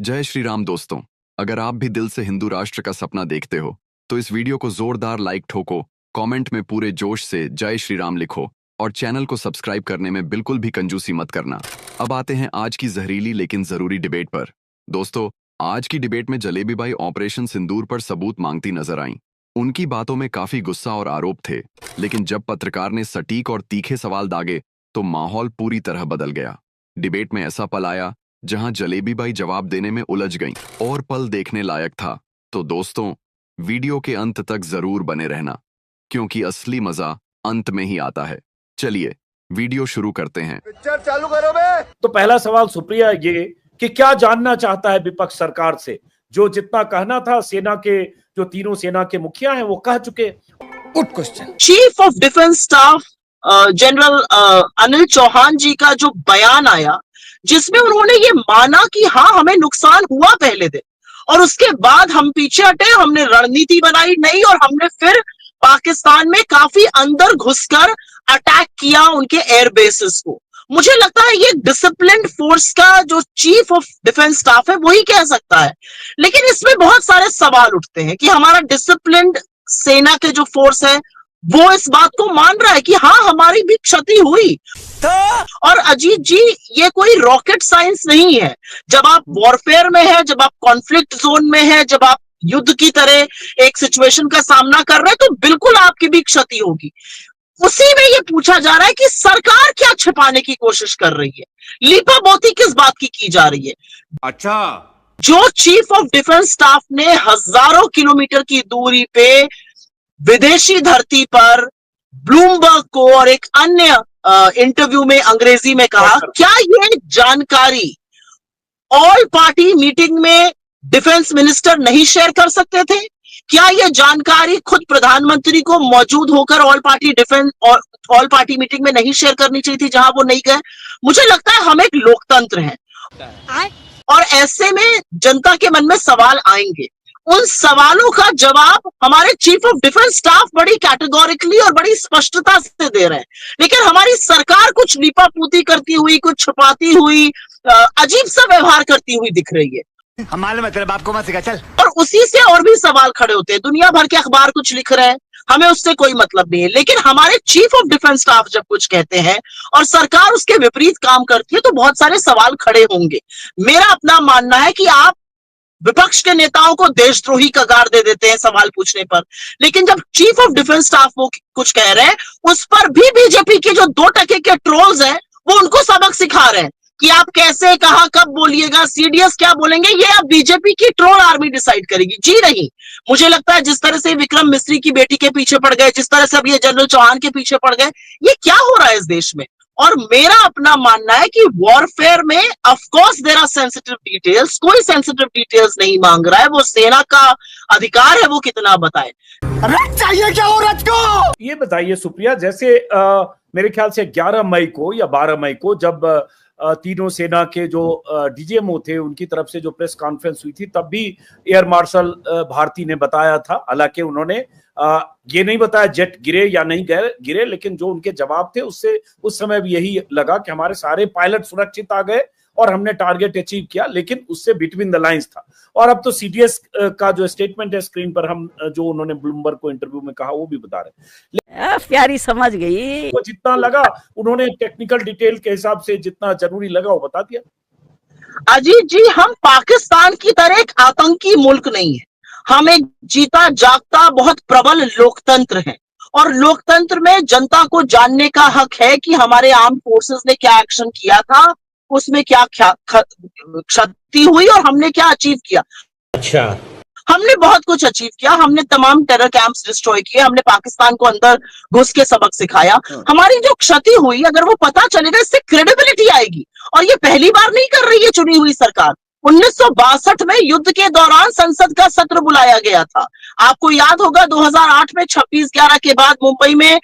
जय श्री राम दोस्तों। अगर आप भी दिल से हिंदू राष्ट्र का सपना देखते हो तो इस वीडियो को जोरदार लाइक ठोको, कमेंट में पूरे जोश से जय श्री राम लिखो और चैनल को सब्सक्राइब करने में बिल्कुल भी कंजूसी मत करना। अब आते हैं आज की जहरीली लेकिन जरूरी डिबेट पर। दोस्तों, आज की डिबेट में जलेबी बाई ऑपरेशन सिंदूर पर सबूत मांगती नजर आईं। उनकी बातों में काफी गुस्सा और आरोप थे, लेकिन जब पत्रकार ने सटीक और तीखे सवाल दागे तो माहौल पूरी तरह बदल गया। डिबेट में ऐसा पल आया जहां जलेबी बाई जवाब देने में उलझ गईं और पल देखने लायक था। तो दोस्तों, वीडियो के अंत तक जरूर बने रहना, क्योंकि असली मजा अंत में ही आता है। चलिए वीडियो शुरू करते हैं। पिक्चर चालू करो बे। तो पहला सवाल सुप्रिया ये कि क्या जानना चाहता है विपक्ष सरकार से? जो जितना कहना था सेना के जो तीनों सेना के मुखिया हैं वो कह चुके। Good question. Chief of defence staff general Anil Chauhan ji का जो बयान आया, जिसमें उन्होंने ये माना कि हाँ हमें नुकसान हुआ पहले दिन, और उसके बाद हम पीछे हटे, हमने रणनीति बनाई नहीं, और हमने फिर पाकिस्तान में काफी अंदर घुसकर अटैक किया उनके एयर बेसिस को। मुझे लगता है ये डिसिप्लिन्ड फोर्स का जो चीफ ऑफ डिफेंस स्टाफ है वही कह सकता है। लेकिन इसमें बहुत सारे सवाल उठते हैं कि हमारा डिसिप्लिन्ड सेना के जो फोर्स है वो इस बात को मान रहा है कि हाँ हमारी भी क्षति हुई। और अजीत जी, ये कोई रॉकेट साइंस नहीं है। जब आप वॉरफेयर में है, जब आप कॉन्फ्लिक्ट जोन में है, जब आप युद्ध की तरह एक सिचुएशन का सामना कर रहे हैं, तो बिल्कुल आपकी भी क्षति होगी। उसी में ये पूछा जा रहा है कि सरकार क्या छिपाने की कोशिश कर रही है, लीपापोती किस बात की जा रही है। अच्छा, जो चीफ ऑफ डिफेंस स्टाफ ने हजारों किलोमीटर की दूरी पे विदेशी धरती पर ब्लूमबर्ग को और एक अन्य इंटरव्यू में अंग्रेजी में कहा, क्या ये जानकारी ऑल पार्टी मीटिंग में डिफेंस मिनिस्टर नहीं शेयर कर सकते थे? क्या ये जानकारी खुद प्रधानमंत्री को मौजूद होकर ऑल पार्टी डिफेंस और ऑल पार्टी मीटिंग में नहीं शेयर करनी चाहिए थी जहां वो नहीं गए? मुझे लगता है हम एक लोकतंत्र हैं और ऐसे में जनता के मन में सवाल आएंगे। उन सवालों का जवाब हमारे चीफ ऑफ डिफेंस स्टाफ बड़ी कैटेगोरिकली और बड़ी स्पष्टता से दे रहे हैं, लेकिन हमारी सरकार कुछ लीपापूती करती हुई, कुछ छुपाती हुई, अजीब सा व्यवहार करती हुई दिख रही है। हमारे मतलब आपको मत सिखा, चल। और उसी से और भी सवाल खड़े होते हैं। दुनिया भर के अखबार कुछ लिख रहे हैं, हमें उससे कोई मतलब नहीं है, लेकिन हमारे चीफ ऑफ डिफेंस स्टाफ जब कुछ कहते हैं और सरकार उसके विपरीत काम करती है तो बहुत सारे सवाल खड़े होंगे। मेरा अपना मानना है कि आप विपक्ष के नेताओं को देशद्रोही कगार दे देते हैं सवाल पूछने पर, लेकिन जब चीफ ऑफ डिफेंस स्टाफ वो कुछ कह रहे हैं उस पर भी बीजेपी के जो 2% के ट्रोल्स हैं वो उनको सबक सिखा रहे हैं कि आप कैसे, कहां, कब बोलिएगा, सीडीएस क्या बोलेंगे, ये अब बीजेपी की ट्रोल आर्मी डिसाइड करेगी। जी नहीं, मुझे लगता है जिस तरह से विक्रम मिस्री की बेटी के पीछे पड़ गए, जिस तरह से अब ये जनरल चौहान के पीछे पड़ गए, ये क्या हो रहा है इस देश में। और मेरा अपना मानना है कि वॉरफेयर में of course there are sensitive details, कोई सेंसिटिव डिटेल्स नहीं मांग रहा है, वो सेना का अधिकार है वो कितना बताए। रथ चाहिए क्या औरत को? ये बताइए सुप्रिया, जैसे मेरे ख्याल से 11 मई को या 12 मई को जब तीनों सेना के जो डीजीएमओ थे उनकी तरफ से जो प्रेस कॉन्फ्रेंस हुई थी, तब भी एयर मार्शल भारती ने बताया था, हालांकि उन्होंने ये नहीं बताया जेट गिरे या नहीं गिरे, लेकिन जो उनके जवाब थे उससे उस समय भी यही लगा कि हमारे सारे पायलट सुरक्षित आ गए और हमने टारगेट अचीव किया, लेकिन उससे बिटवीन द लाइंस था। और अब तो सीडीएस का जो स्टेटमेंट है स्क्रीन पर हम जो उन्होंने ब्लूमबर्ग को इंटरव्यू में कहा वो भी बता रहे। प्यारी समझ गई, वो जितना लगा उन्होंने टेक्निकल डिटेल के हिसाब से जितना जरूरी लगा वो बता दिया। अजीत जी, हम पाकिस्तान की तरह एक आतंकी मुल्क नहीं है, हम एक जीता जागता बहुत प्रबल लोकतंत्र है, और लोकतंत्र में जनता को जानने का हक है कि हमारे आर्म फोर्सेस ने क्या एक्शन किया था, उसमें क्या क्षति हुई और हमने क्या अचीव किया। अच्छा, हमने बहुत कुछ अचीव किया, हमने तमाम टेरर कैंप्स डिस्ट्रॉय किए, हमने पाकिस्तान को अंदर घुस के सबक सिखाया। हमारी जो क्षति हुई अगर वो पता चलेगा, इससे क्रेडिबिलिटी आएगी, और ये पहली बार नहीं कर रही है चुनी हुई सरकार। 1962 में युद्ध के दौरान संसद का सत्र बुलाया गया था। आपको याद होगा 2008 में 26/11 के बाद मुंबई में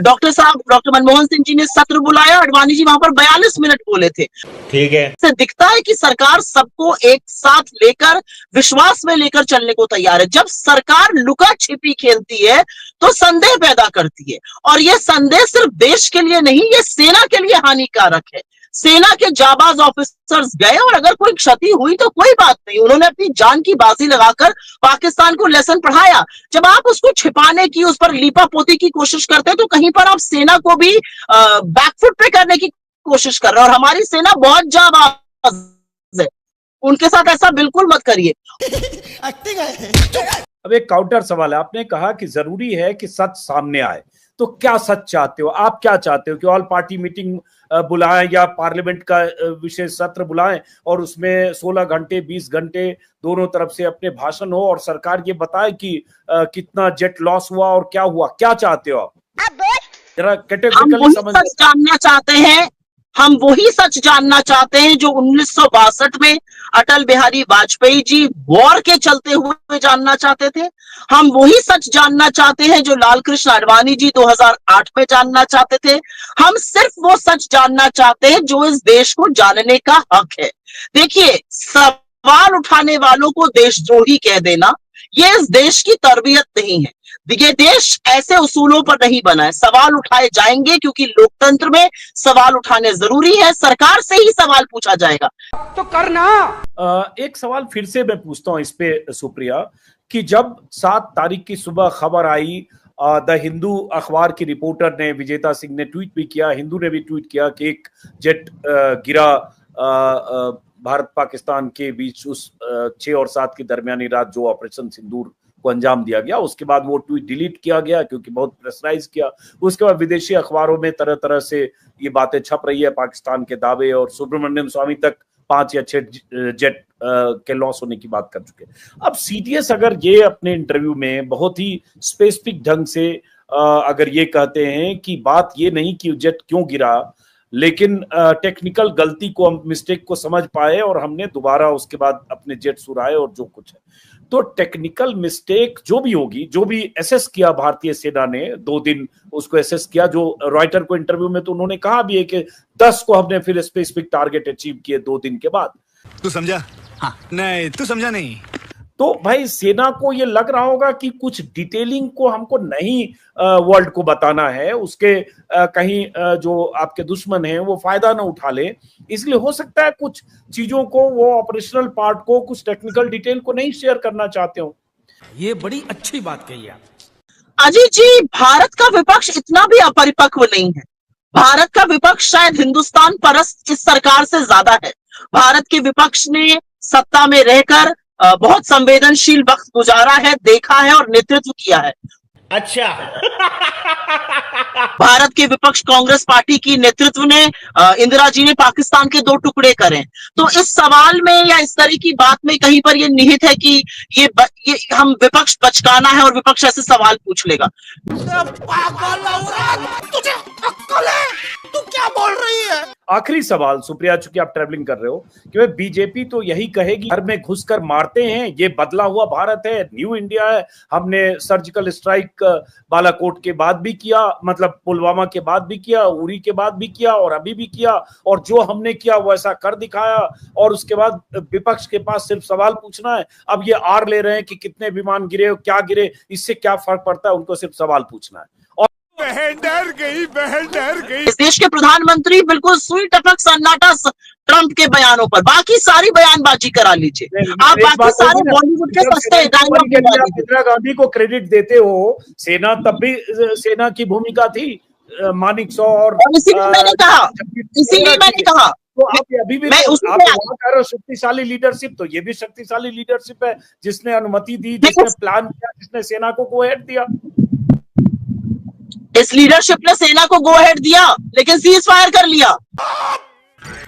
डॉक्टर मनमोहन सिंह जी ने सत्र बुलाया, अडवाणी जी वहां पर 42 मिनट बोले थे। ठीक है, से दिखता है कि सरकार सबको एक साथ लेकर, विश्वास में लेकर चलने को तैयार है। जब सरकार लुका छिपी खेलती है तो संदेह पैदा करती है, और यह संदेह सिर्फ देश के लिए नहीं, ये सेना के लिए हानिकारक है। सेना के जाबाज ऑफिसर्स गए और अगर कोई क्षति हुई तो कोई बात नहीं, उन्होंने अपनी जान की बाजी लगाकर पाकिस्तान को लेसन पढ़ाया। जब आप उसको छिपाने की, उस पर लीपापोती की कोशिश करते हैं तो कहीं पर आप सेना को भी बैकफुट पे करने की कोशिश कर रहे हैं। और हमारी सेना बहुत जाबाज है, उनके साथ ऐसा बिल्कुल मत करिए। अब एक काउंटर सवाल है, आपने कहा कि जरूरी है कि सच सामने आए, तो क्या सच चाहते हो आप? क्या चाहते हो कि ऑल पार्टी मीटिंग बुलाएं या पार्लियामेंट का विशेष सत्र बुलाएं और उसमें 16 घंटे 20 घंटे दोनों तरफ से अपने भाषण हो और सरकार ये बताए कि कितना जेट लॉस हुआ और क्या हुआ? क्या चाहते हो आप? जरा कैटेगोरिकली समझ। सच जानना चाहते हैं, हम वही सच जानना चाहते हैं जो 1962 में अटल बिहारी वाजपेयी जी वॉर के चलते हुए जानना चाहते थे। हम वही सच जानना चाहते हैं जो लाल कृष्ण आडवाणी जी 2008 में जानना चाहते थे। हम सिर्फ वो सच जानना चाहते हैं जो इस देश को जानने का हक है। देखिए, सवाल उठाने वालों को देशद्रोही कह देना ये इस देश की तरबियत नहीं है। ये देश ऐसे उसूलों पर नहीं बना है। सवाल उठाए जाएंगे क्योंकि लोकतंत्र में सवाल उठाने जरूरी है, सरकार से ही सवाल पूछा जाएगा तो करना। एक सवाल फिर से मैं पूछता हूं इस पे सुप्रिया, कि जब 7 तारीख की सुबह खबर आई, द हिंदू अखबार की रिपोर्टर ने, विजेता सिंह ने ट्वीट भी किया, हिंदू ने भी ट्वीट किया कि एक जेट गिरा भारत पाकिस्तान के बीच उस 6 और 7 की दरमियानी रात जो ऑपरेशन सिंदूर को अंजाम दिया गया। उसके बाद वो ट्वीट डिलीट किया गया क्योंकि बहुत प्रेशराइज किया। उसके बाद विदेशी अखबारों में तरह तरह से ये बातें छप रही है, पाकिस्तान के दावे, और सुब्रमण्यम स्वामी तक 5 या 6 जेट के लॉस होने की बात कर चुके। अब सीडीएस अगर ये अपने इंटरव्यू में बहुत ही स्पेसिफिक ढंग से अगर ये कहते हैं कि बात ये नहीं कि जेट क्यों गिरा, लेकिन टेक्निकल गलती को, हम मिस्टेक को समझ पाए और हमने दोबारा उसके बाद अपने जेट्स उड़ाए और जो कुछ है, तो टेक्निकल मिस्टेक जो भी होगी, जो भी एसेस किया भारतीय सेना ने 2 दिन उसको एसेस किया, जो रॉयटर को इंटरव्यू में तो उन्होंने कहा भी है कि 10 को हमने फिर स्पेसिफिक टारगेट अचीव किए 2 दिन के बाद। तू समझा? हाँ। नहीं, तू समझा नहीं। तो भाई सेना को ये लग रहा होगा कि कुछ डिटेलिंग को हमको नहीं वर्ल्ड को बताना है, उसके कहीं जो आपके दुश्मन हैं वो फायदा ना उठा ले, इसलिए हो सकता है कुछ चीजों को, वो ऑपरेशनल पार्ट को, कुछ टेक्निकल डिटेल को नहीं शेयर करना चाहते हो। ये बड़ी अच्छी बात कही आप। अजीत जी, भारत का विपक्ष इतना भी अपरिपक्व नहीं है। भारत का विपक्ष शायद हिंदुस्तान परस्त इस सरकार से ज्यादा है। भारत के विपक्ष ने सत्ता में रहकर बहुत संवेदनशील वक्त गुजारा है, देखा है और नेतृत्व किया है। अच्छा। भारत के विपक्ष कांग्रेस पार्टी की नेतृत्व ने, इंदिरा जी ने पाकिस्तान के 2 टुकड़े करे। तो इस सवाल में या इस तरह की बात में कहीं पर ये निहित है कि ये हम विपक्ष बचकाना है और विपक्ष ऐसे सवाल पूछ लेगा। तुझे अक्ल है? तू क्या बोल रही है? आखिरी सवाल सुप्रिया, चूंकि आप ट्रैवलिंग कर रहे हो, कि बीजेपी तो यही कहेगी घर में घुसकर मारते हैं, ये बदला हुआ भारत है, न्यू इंडिया है, हमने सर्जिकल स्ट्राइक बालाकोट के बाद भी किया, मतलब पुलवामा के बाद भी किया, उरी के बाद भी किया और अभी भी किया, और जो हमने किया वो ऐसा कर दिखाया, और उसके बाद विपक्ष के पास सिर्फ सवाल पूछना है। अब ये आर ले रहे हैं कि कितने विमान गिरे, क्या गिरे, इससे क्या फर्क पड़ता है, उनको सिर्फ सवाल पूछना है। बहन डर गई, बहन डर गई। इस देश के प्रधानमंत्री बिल्कुल सुई टपक सन्नाटा ट्रंप के बयानों पर, बाकी सारी बयानबाजी करा लीजिए आप, बाकी सारे बॉलीवुड के सस्ते डायलॉग। इंदिरा गांधी को क्रेडिट देते हो, सेना तब भी सेना की भूमिका थी, मानिकशॉ और इसीलिए मैंने कहा तो आप अभी भी आप शक्तिशाली लीडरशिप, तो ये भी शक्तिशाली लीडरशिप है जिसने अनुमति दी, जिसने प्लान किया, जिसने सेना को गो अहेड दिया। इस लीडरशिप ने सेना को गो अहेड दिया लेकिन सीज फायर कर लिया।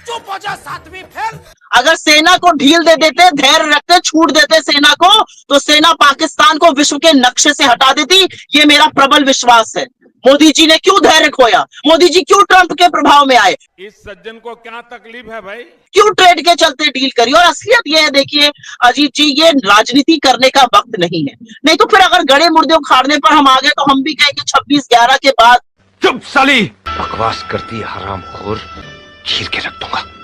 चुप हो जा, 7वीं फेल। अगर सेना को ढील दे देते, धैर्य रखते, छूट देते सेना को, तो सेना पाकिस्तान को विश्व के नक्शे से हटा देती। ये मेरा प्रबल विश्वास है। मोदी जी ने क्यों धैर्य खोया? मोदी जी क्यों ट्रंप के प्रभाव में आए? इस सज्जन को क्या तकलीफ है भाई? क्यों ट्रेड के चलते डील करी? और असलियत ये है, देखिए अजीत जी, ये राजनीति करने का वक्त नहीं है। नहीं तो फिर अगर गड़े मुर्दे उखाड़ने पर हम आ गए तो हम भी कहेंगे 26/11 के बाद। चुप साली, बकवास करती है हरामखोर, चीर के रख दूंगा।